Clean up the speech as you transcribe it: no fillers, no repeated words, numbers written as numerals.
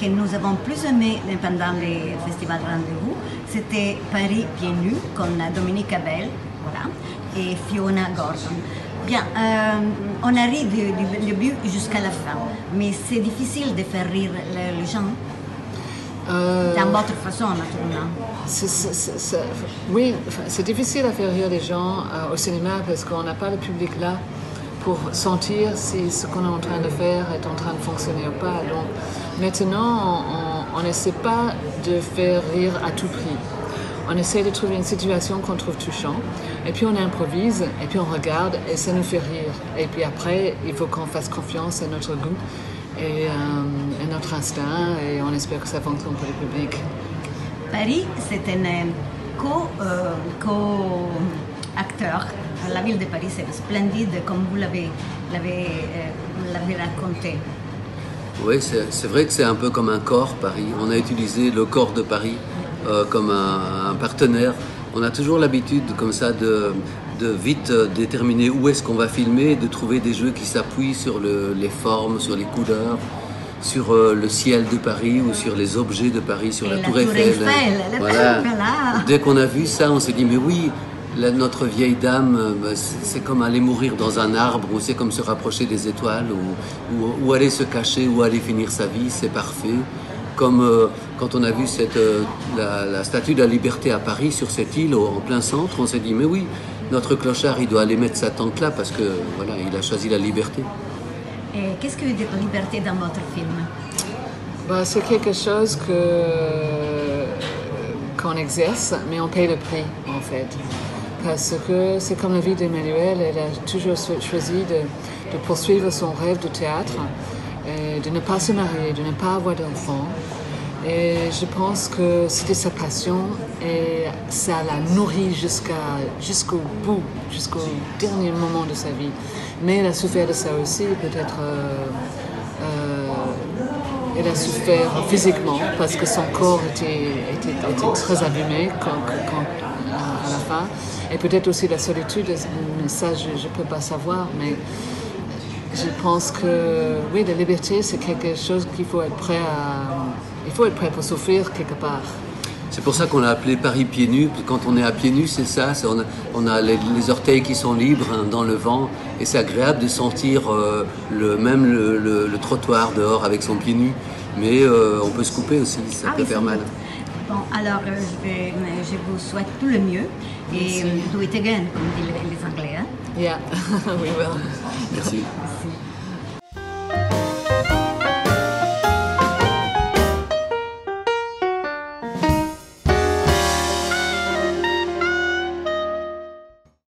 que nous avons plus aimé pendant les festivals Rendez-vous, c'était Paris pieds nus, con Dominique Abel, voilà, et Fiona Gordon. Bien, on arrive du début jusqu'à la fin, mais c'est difficile de faire rire les gens. Dans votre façon, naturellement. Oui, c'est difficile à faire rire les gens au cinéma parce qu'on n'a pas le public là pour sentir si ce qu'on est en train de faire est en train de fonctionner ou pas. Donc maintenant, on n'essaie pas de faire rire à tout prix. On essaie de trouver une situation qu'on trouve touchante, et puis on improvise, et puis on regarde, et ça nous fait rire. Et puis après, il faut qu'on fasse confiance à notre goût et à notre instinct, et on espère que ça fonctionne pour le public. Paris, c'est un co-acteur. La ville de Paris, c'est splendide, comme vous l'avez raconté. Oui, c'est vrai que c'est un peu comme un corps, Paris. On a utilisé le corps de Paris comme un partenaire. On a toujours l'habitude comme ça de vite déterminer où est-ce qu'on va filmer, de trouver des jeux qui s'appuient sur les formes, sur les couleurs, sur le ciel de Paris ou sur les objets de Paris, sur la Tour Eiffel. Voilà. Dès qu'on a vu ça, on s'est dit mais oui, notre vieille dame, c'est comme aller mourir dans un arbre, ou c'est comme se rapprocher des étoiles, ou aller se cacher, ou aller finir sa vie, c'est parfait. Comme quand on a vu la statue de la Liberté à Paris, sur cette île en plein centre, on s'est dit mais oui, notre clochard, il doit aller mettre sa tente là parce que voilà, il a choisi la liberté. Et qu'est-ce que veut dire liberté dans votre film? C'est quelque chose qu'on exerce, mais on paye le prix en fait. Parce que c'est comme la vie d'Emmanuelle, elle a toujours choisi de poursuivre son rêve de théâtre, et de ne pas se marier, de ne pas avoir d'enfants. Et je pense que c'était sa passion et ça l'a nourrie jusqu'au bout, jusqu'au dernier moment de sa vie. Mais elle a souffert de ça aussi, peut-être elle a souffert physiquement parce que son corps était très abîmé à la fin. Et peut-être aussi la solitude, mais ça je ne peux pas savoir. Mais je pense que oui, la liberté c'est quelque chose qu'il faut être prêt pour souffrir quelque part. C'est pour ça qu'on l'a appelé Paris pieds nus. Quand on est à pieds nus, c'est ça. On a les orteils qui sont libres dans le vent. Et c'est agréable de sentir le trottoir dehors avec son pied nu. Mais on peut se couper aussi, ça peut faire mal. Bon, alors je vous souhaite tout le mieux. Et do it again, comme disent les Anglais. Hein? Yeah, we will. Merci. Merci.